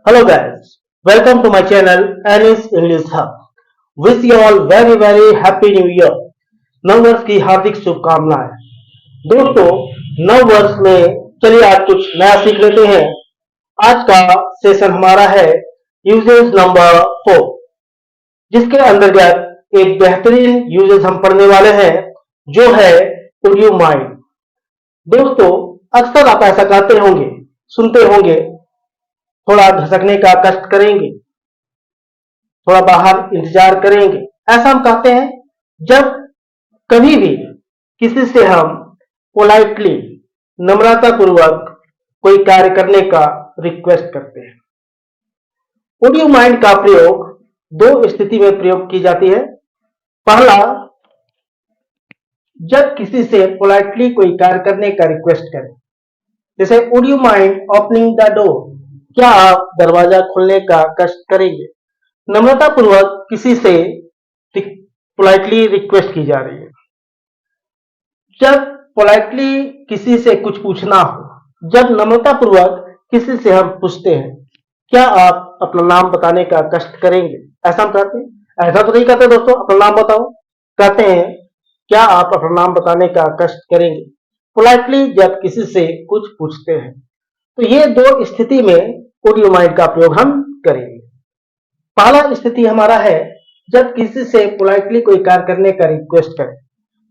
Hello guys, welcome to my channel Annie's English Hub. Wish you all very happy new year. नव वर्ष की हार्दिक शुभकामनाएं। दोस्तों, नव वर्ष में चलिए आज कुछ नया सीख लेते हैं। आज का सेशन हमारा है यूजेस नंबर 4, जिसके अंतर्गत एक बेहतरीन यूजेस हम पढ़ने वाले हैं जो है वुड यू माइंड। दोस्तों, अक्सर आप ऐसा कहते होंगे, सुनते होंगे, थोड़ा घसकने का कष्ट करेंगे, थोड़ा बाहर इंतजार करेंगे। ऐसा हम कहते हैं जब कभी भी किसी से हम पोलाइटली, नम्रता पूर्वक कोई कार्य करने का रिक्वेस्ट करते हैं। वुड यू माइंड का प्रयोग दो स्थिति में प्रयोग की जाती है। पहला, जब किसी से पोलाइटली कोई कार्य करने का रिक्वेस्ट करें, जैसे would you mind opening the door, क्या आप दरवाजा खोलने का कष्ट करेंगे। नम्रता पूर्वक किसी से पोलाइटली रिक्वेस्ट की जा रही है। जब पोलाइटली किसी से कुछ पूछना हो, जब नम्रता पूर्वक किसी से हम पूछते हैं, क्या आप अपना नाम बताने का कष्ट करेंगे, ऐसा हम कहते हैं। ऐसा तो नहीं कहते दोस्तों, अपना नाम बताओ, कहते हैं क्या आप अपना नाम बताने का कष्ट करेंगे। पोलाइटली जब किसी से कुछ पूछते हैं, तो ये दो स्थिति में वुड यू माइंड का प्रयोग हम करेंगे। पहला स्थिति हमारा है जब किसी से पोलाइटली कोई कार्य करने का रिक्वेस्ट करें।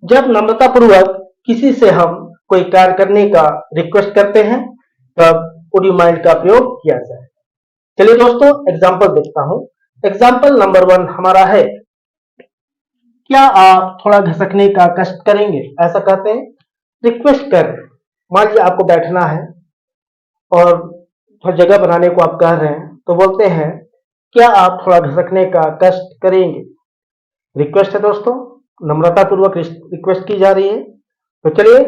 जब नम्रता पूर्वक किसी से हम कोई कार्य करने का रिक्वेस्ट करते हैं, तब वुड यू माइंड का प्रयोग किया जाए। चलिए दोस्तों, एग्जाम्पल देखता हूं। एग्जाम्पल नंबर 1 हमारा है, क्या आप थोड़ा घसकने का कष्ट करेंगे, ऐसा कहते हैं। रिक्वेस्ट कर, मान लीजिए आपको बैठना है और थोड़ा जगह बनाने को आप कह रहे हैं, तो बोलते हैं क्या आप थोड़ा घसकने का कष्ट करेंगे। रिक्वेस्ट है दोस्तों, नम्रता पूर्वक रिक्वेस्ट की जा रही है। तो चलिए,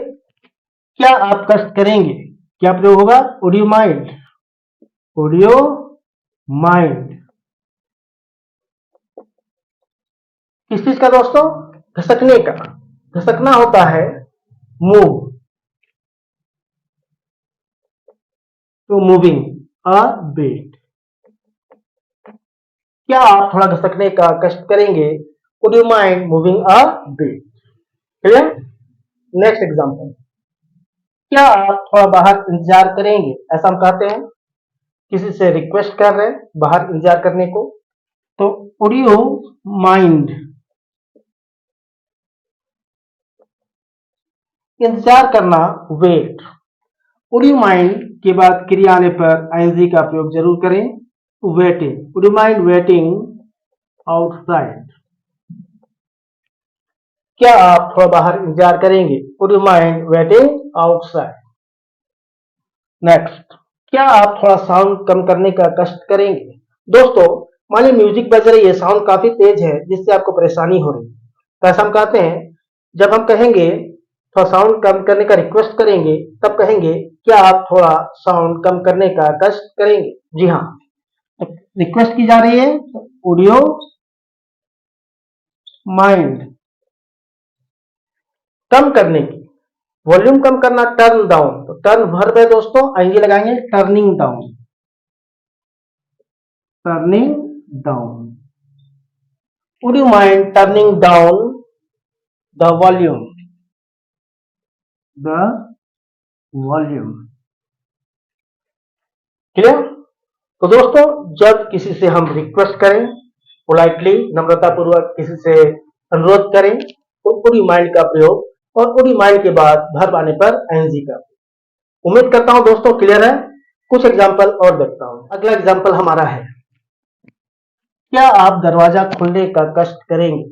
क्या आप कष्ट करेंगे, क्या प्रयोग होगा, would you mind. Would you mind किस चीज का दोस्तों, घसकने का। घसकना होता है मूव, तो मूविंग अ बिट। क्या आप थोड़ा घसकने का कष्ट करेंगे, would you mind moving a bit. Clear. Next example, क्या आप थोड़ा बाहर इंतजार करेंगे, ऐसा हम कहते हैं। किसी से रिक्वेस्ट कर रहे हैं बाहर इंतजार करने को, तो वुड यू माइंड। इंतजार करना, वेट। वुड यू माइंड के बाद क्रिया आने पर आईएनजी का प्रयोग जरूर करें। Waiting, would you mind waiting outside. क्या आप थोड़ा बाहर इंतजार करेंगे, would you mind waiting outside. Next, क्या आप थोड़ा साउंड कम करने का कष्ट करेंगे। दोस्तों, मान लीजिए म्यूजिक बज रही है, साउंड काफी तेज है जिससे आपको परेशानी हो रही है, तो ऐसा हम कहते हैं। जब हम कहेंगे थोड़ा साउंड कम करने का रिक्वेस्ट करेंगे, तब कहेंगे क्या आप थोड़ा साउंड कम करने का कष्ट करेंगे। जी हाँ, रिक्वेस्ट की जा रही है, वुड यू माइंड। कम करने की, वॉल्यूम कम करना, टर्न डाउन, तो टर्न वर्ब है दोस्तों, आईएनजी लगाएंगे, turning down. Turning down, would you mind turning down the volume. The volume. Clear. तो दोस्तों, जब किसी से हम रिक्वेस्ट करें, पोलाइटली, नम्रता पूर्वक किसी से अनुरोध करें, तो वुड यू माइंड का प्रयोग, और वुड यू माइंड के बाद वर्ब आने पर आईएनजी का। उम्मीद करता हूं दोस्तों क्लियर है। कुछ एग्जाम्पल और देखता हूं। अगला एग्जाम्पल हमारा है, क्या आप दरवाजा खोलने का कष्ट करेंगे।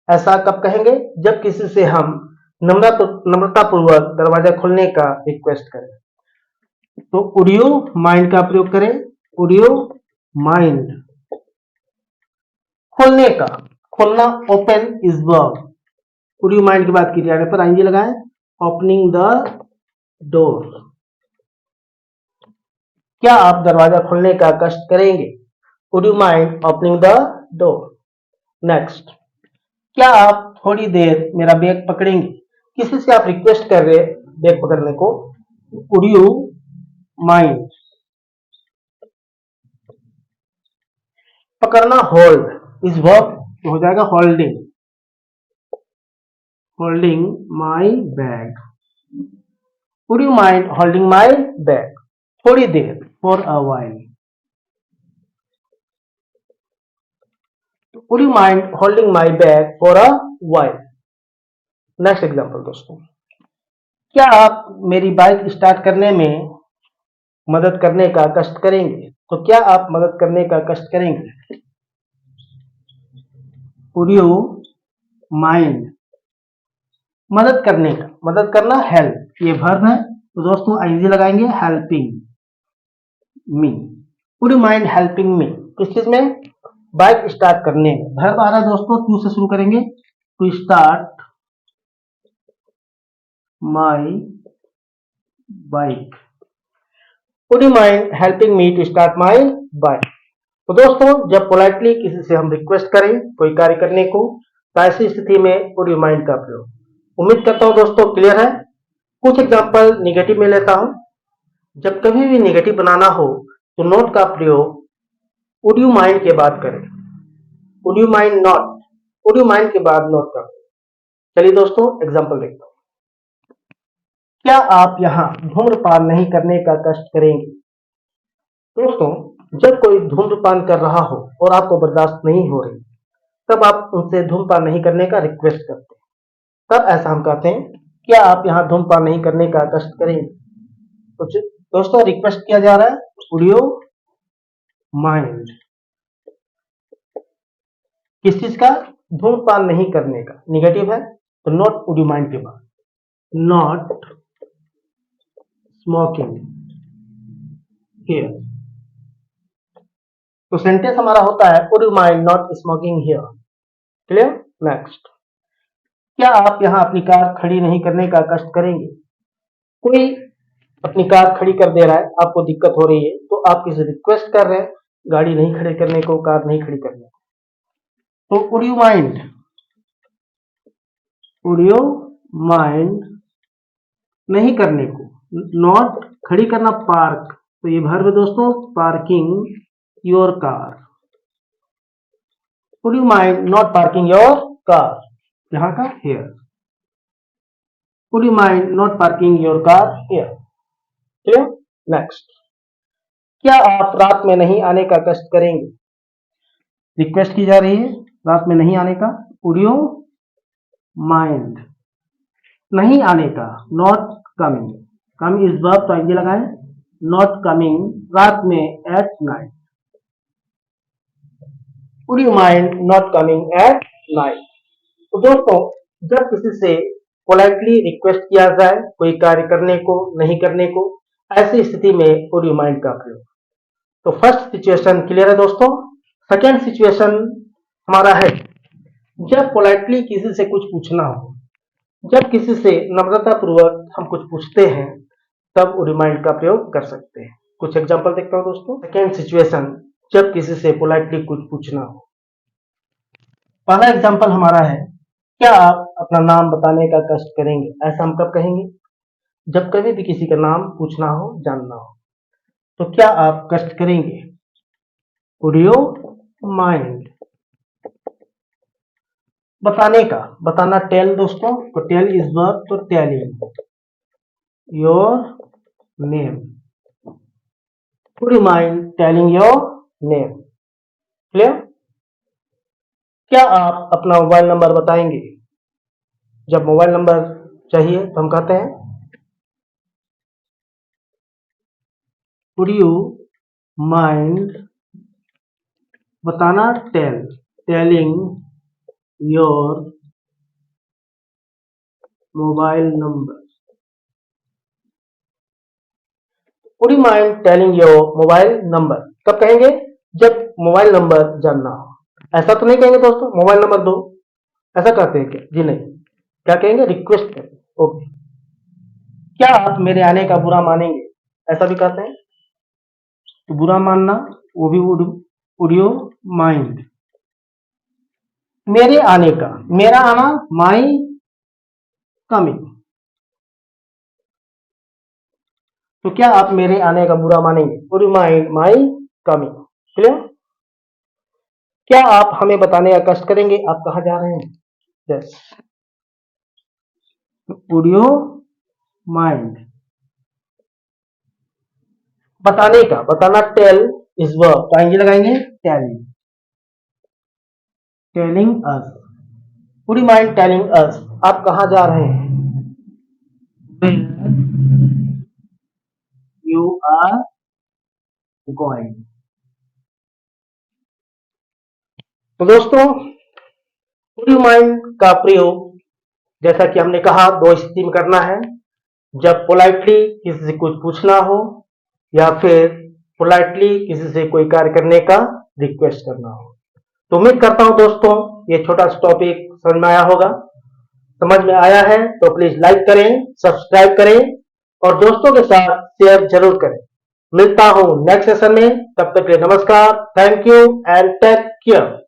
ऐसा कब कहेंगे, जब किसी से हम नम्रता पूर्वक दरवाजा खोलने का रिक्वेस्ट करें। तो वुड यू माइंड का प्रयोग करें। वुड यू माइंड, खोलने का, खोलना, open is verb. Would you mind की बात की जाने पर आईएनजी लगाएं, ओपनिंग द डोर। क्या आप दरवाजा खोलने का कष्ट करेंगे, would you mind opening the door. Next, क्या आप थोड़ी देर मेरा बैग पकड़ेंगे। किसी से आप रिक्वेस्ट कर रहे बैग पकड़ने को, वुड यू माइंड पकड़ना होल्ड इस वर्ब तो हो जाएगा holding, holding my bag. Would you mind holding my bag, थोड़ी देर, for a while. Would you mind holding my bag for a while. Next example दोस्तों, क्या आप मेरी बाइक स्टार्ट करने में मदद करने का कष्ट करेंगे? तो क्या आप मदद करने का कष्ट करेंगे? वुड यू माइंड, मदद करने का, मदद करना हेल्प, ये वर्ब है तो दोस्तों आईजी लगाएंगे, helping me. Would you mind helping मी, किस चीज में? बाइक स्टार्ट करने में। वर्ब आ रहा है दोस्तों, टू से शुरू करेंगे, to start my bike. Would you mind helping me to start my bike. तो दोस्तों जब पोलाइटली किसी से हम रिक्वेस्ट करें कोई कार्य करने को, तो ऐसी स्थिति में वुड यू माइंड का प्रयोग। उम्मीद करता हूं दोस्तों क्लियर है। कुछ एग्जांपल निगेटिव में लेता हूं। जब कभी भी निगेटिव बनाना हो तो नॉट का प्रयोग वुड यू माइंड के बाद करें। Would you mind not, would you mind के बाद नॉट का। चलिए दोस्तों एग्जांपल देखते हैं। क्या आप यहाँ धूम्रपान नहीं करने का कष्ट करेंगे? दोस्तों जब कोई धूम्रपान कर रहा हो और आपको बर्दाश्त नहीं हो रही, तब आप उनसे धूम्रपान नहीं करने का रिक्वेस्ट करते हैं। तब ऐसा हम कहते हैं, क्या आप यहाँ धूम्रपान नहीं करने का कष्ट करेंगे? तो दोस्तों रिक्वेस्ट किया जा रहा है, वुड यू माइंड, किस चीज का? धूम्रपान नहीं करने का। निगेटिव है तो नॉट वुड यू माइंड के बाद, नॉट स्मोकिंग हियर। तो सेंटेंस हमारा होता है would you mind not smoking here. Clear? Next, क्या आप यहाँ अपनी कार खड़ी नहीं करने का कष्ट करेंगे? कोई अपनी कार खड़ी कर दे रहा है, आपको दिक्कत हो रही है, तो आप किसी रिक्वेस्ट कर रहे हैं गाड़ी नहीं खड़ी करने को, कार नहीं खड़ी करने को। तो would you mind, would you mind नहीं करने को, नॉट खड़ी करना, पार्क, तो ये वर्ब है दोस्तों, parking your car. Would you mind not parking your car, यहाँ का here. Would you mind not parking your car here. Clear? Next, क्या आप रात में नहीं आने का कष्ट करेंगे? रिक्वेस्ट की जा रही है रात में नहीं आने का। वुड यू माइंड नहीं आने का, not coming, come is verb तो आगे लगाएं, नॉट कमिंग रात में, at night. Would you mind not coming at night. तो दोस्तों जब किसी से पोलाइटली रिक्वेस्ट किया जाए कोई कार्य करने को, नहीं करने को, ऐसी स्थिति में वुड यू माइंड का प्रयोग। तो फर्स्ट सिचुएशन क्लियर है दोस्तों। सेकेंड सिचुएशन हमारा है जब पोलाइटली किसी से कुछ पूछना हो, जब किसी से नम्रता पूर्वक हम कुछ पूछते हैं, तब वुड यू माइंड का प्रयोग कर सकते हैं। कुछ एग्जांपल देखता हूं दोस्तों। सेकेंड सिचुएशन जब किसी से पोलाइटली कुछ पूछना हो। पहला एग्जांपल हमारा है, क्या आप अपना नाम बताने का कष्ट करेंगे? ऐसा हम कब कहेंगे? जब कभी भी किसी का नाम पूछना हो, जानना हो। तो क्या आप कष्ट करेंगे? वुड यू माइंड, बताने का, बताना टेल दोस्तों, तो टेल इज वर्ब, तो telling your name. Would you mind telling your name. Clear? क्या आप अपना मोबाइल नंबर बताएंगे? जब मोबाइल नंबर चाहिए तो हम कहते हैं वुड यू माइंड, बताना tell, telling your mobile number. Would you mind telling your mobile number, कब कहेंगे? जब मोबाइल नंबर जानना हो। ऐसा तो नहीं कहेंगे दोस्तों मोबाइल नंबर दो, ऐसा कहते हैं क्या? जी नहीं, क्या कहेंगे? रिक्वेस्ट करेंगे। ओके, क्या आप मेरे आने का बुरा मानेंगे? ऐसा भी कहते हैं। तो बुरा मानना वो भी वुड यू माइंड, मेरे आने का, मेरा आना, माई कमिंग। तो क्या आप मेरे आने का बुरा मानेंगे? Would you mind my coming. Clear? क्या आप हमें बताने का कष्ट करेंगे आप कहाँ जा रहे हैं? यस, वुड यू माइंड, बताने का, बताना, टेल इज वर्ब, तो आएंगे लगाएंगे telling, telling us, would you mind telling us, आप कहाँ जा रहे हैं? You are going. तो दोस्तों, वुड यू माइंड का प्रयोग जैसा कि हमने कहा दो स्थिति में करना है, जब पोलाइटली किसी से कुछ पूछना हो या फिर पोलाइटली किसी से कोई कार्य करने का रिक्वेस्ट करना हो। तो उम्मीद करता हूं दोस्तों ये छोटा सा टॉपिक समझ में आया होगा। समझ में आया है तो प्लीज लाइक करें, सब्सक्राइब करें और दोस्तों के साथ शेयर जरूर करें। मिलता हूं नेक्स्ट सेशन में, तब तक के लिए नमस्कार, thank you and take care.